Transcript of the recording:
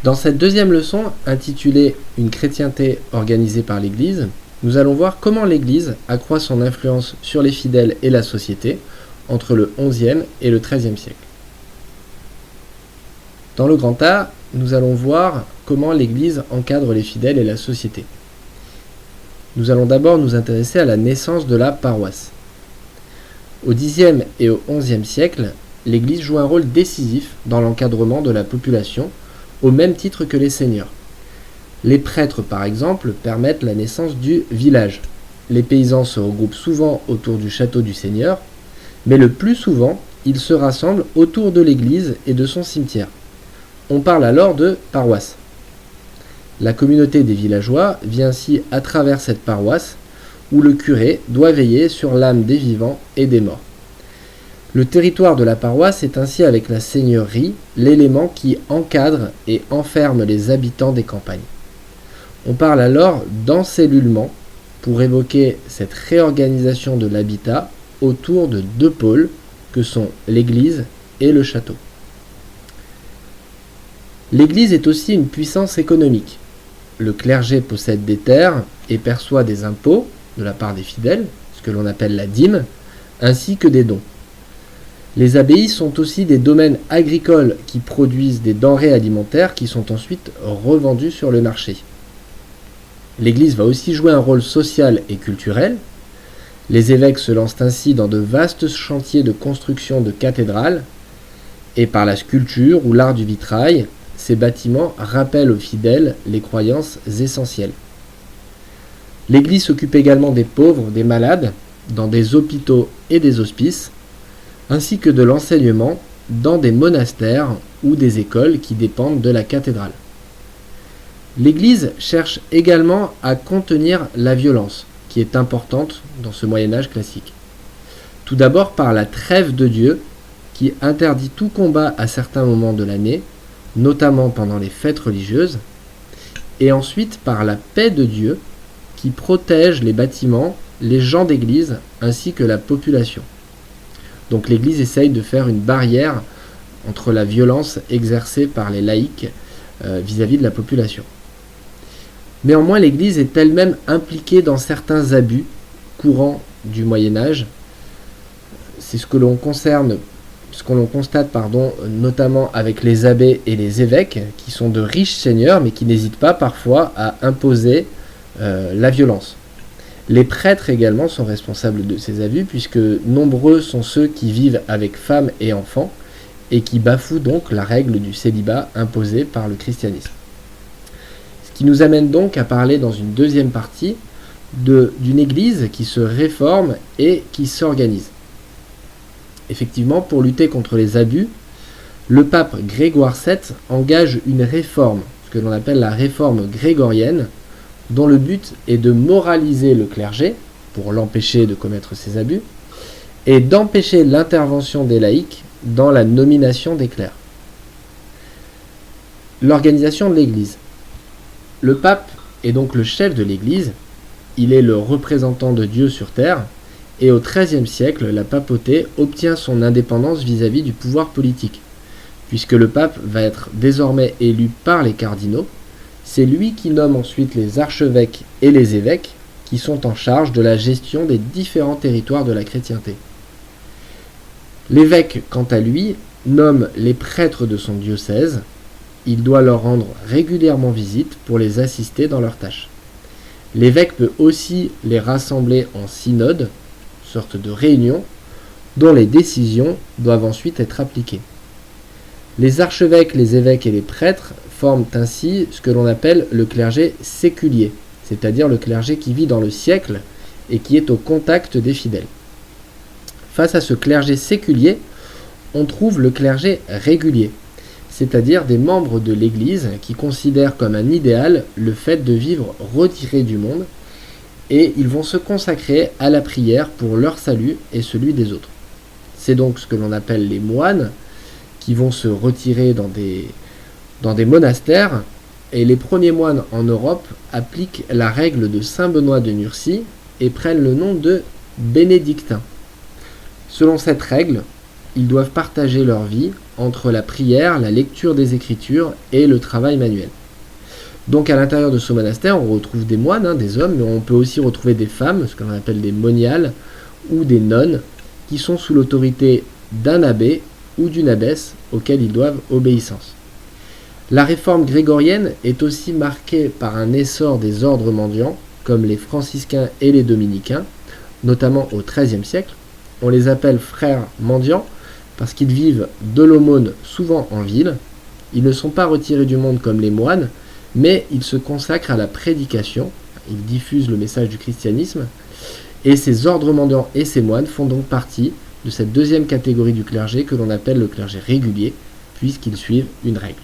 Dans cette deuxième leçon, intitulée « Une chrétienté organisée par l'Église », nous allons voir comment l'Église accroît son influence sur les fidèles et la société entre le XIe et le XIIIe siècle. Dans le grand A, nous allons voir comment l'Église encadre les fidèles et la société. Nous allons d'abord nous intéresser à la naissance de la paroisse. Au Xe et au XIe siècle, l'Église joue un rôle décisif dans l'encadrement de la population, au même titre que les seigneurs. Les prêtres, par exemple, permettent la naissance du village. Les paysans se regroupent souvent autour du château du seigneur, mais le plus souvent, ils se rassemblent autour de l'église et de son cimetière. On parle alors de paroisse. La communauté des villageois vit ainsi à travers cette paroisse, où le curé doit veiller sur l'âme des vivants et des morts. Le territoire de la paroisse est ainsi, avec la seigneurie, l'élément qui encadre et enferme les habitants des campagnes. On parle alors d'encellulement pour évoquer cette réorganisation de l'habitat autour de deux pôles que sont l'église et le château. L'église est aussi une puissance économique. Le clergé possède des terres et perçoit des impôts de la part des fidèles, ce que l'on appelle la dîme, ainsi que des dons. Les abbayes sont aussi des domaines agricoles qui produisent des denrées alimentaires qui sont ensuite revendues sur le marché. L'Église va aussi jouer un rôle social et culturel. Les évêques se lancent ainsi dans de vastes chantiers de construction de cathédrales, et par la sculpture ou l'art du vitrail, ces bâtiments rappellent aux fidèles les croyances essentielles. L'Église s'occupe également des pauvres, des malades, dans des hôpitaux et des hospices, ainsi que de l'enseignement dans des monastères ou des écoles qui dépendent de la cathédrale. L'Église cherche également à contenir la violence, qui est importante dans ce Moyen-Âge classique. Tout d'abord par la trêve de Dieu, qui interdit tout combat à certains moments de l'année, notamment pendant les fêtes religieuses, et ensuite par la paix de Dieu, qui protège les bâtiments, les gens d'église, ainsi que la population. Donc l'Église essaye de faire une barrière entre la violence exercée par les laïcs vis-à-vis de la population. Néanmoins, l'Église est elle-même impliquée dans certains abus courants du Moyen-Âge. C'est ce que l'on constate, notamment avec les abbés et les évêques, qui sont de riches seigneurs, mais qui n'hésitent pas parfois à imposer la violence. Les prêtres également sont responsables de ces abus, puisque nombreux sont ceux qui vivent avec femmes et enfants, et qui bafouent donc la règle du célibat imposée par le christianisme. Ce qui nous amène donc à parler dans une deuxième partie d'une église qui se réforme et qui s'organise. Effectivement, pour lutter contre les abus, le pape Grégoire VII engage une réforme, ce que l'on appelle la réforme grégorienne, dont le but est de moraliser le clergé, pour l'empêcher de commettre ces abus, et d'empêcher l'intervention des laïcs dans la nomination des clercs. L'organisation de l'Église. Le pape est donc le chef de l'Église, il est le représentant de Dieu sur terre, et au XIIIe siècle, la papauté obtient son indépendance vis-à-vis du pouvoir politique, puisque le pape va être désormais élu par les cardinaux. C'est lui qui nomme ensuite les archevêques et les évêques, qui sont en charge de la gestion des différents territoires de la chrétienté. L'évêque, quant à lui, nomme les prêtres de son diocèse. Il doit leur rendre régulièrement visite pour les assister dans leurs tâches. L'évêque peut aussi les rassembler en synode, sorte de réunion, dont les décisions doivent ensuite être appliquées. Les archevêques, les évêques et les prêtres forment ainsi ce que l'on appelle le clergé séculier, c'est-à-dire le clergé qui vit dans le siècle et qui est au contact des fidèles. Face à ce clergé séculier, on trouve le clergé régulier, c'est-à-dire des membres de l'Église qui considèrent comme un idéal le fait de vivre retirés du monde, et ils vont se consacrer à la prière pour leur salut et celui des autres. C'est donc ce que l'on appelle les moines, qui vont se retirer dans des monastères, et les premiers moines en Europe appliquent la règle de saint Benoît de Nursie et prennent le nom de bénédictins. Selon cette règle, ils doivent partager leur vie entre la prière, la lecture des Écritures et le travail manuel. Donc à l'intérieur de ce monastère, on retrouve des moines, des hommes, mais on peut aussi retrouver des femmes, ce que l'on appelle des moniales, ou des nonnes, qui sont sous l'autorité d'un abbé ou d'une abbesse auquel ils doivent obéissance. La réforme grégorienne est aussi marquée par un essor des ordres mendiants, comme les franciscains et les dominicains, notamment au XIIIe siècle. On les appelle frères mendiants parce qu'ils vivent de l'aumône souvent en ville. Ils ne sont pas retirés du monde comme les moines, mais ils se consacrent à la prédication, ils diffusent le message du christianisme, et ces ordres mendiants et ces moines font donc partie de cette deuxième catégorie du clergé que l'on appelle le clergé régulier, puisqu'ils suivent une règle.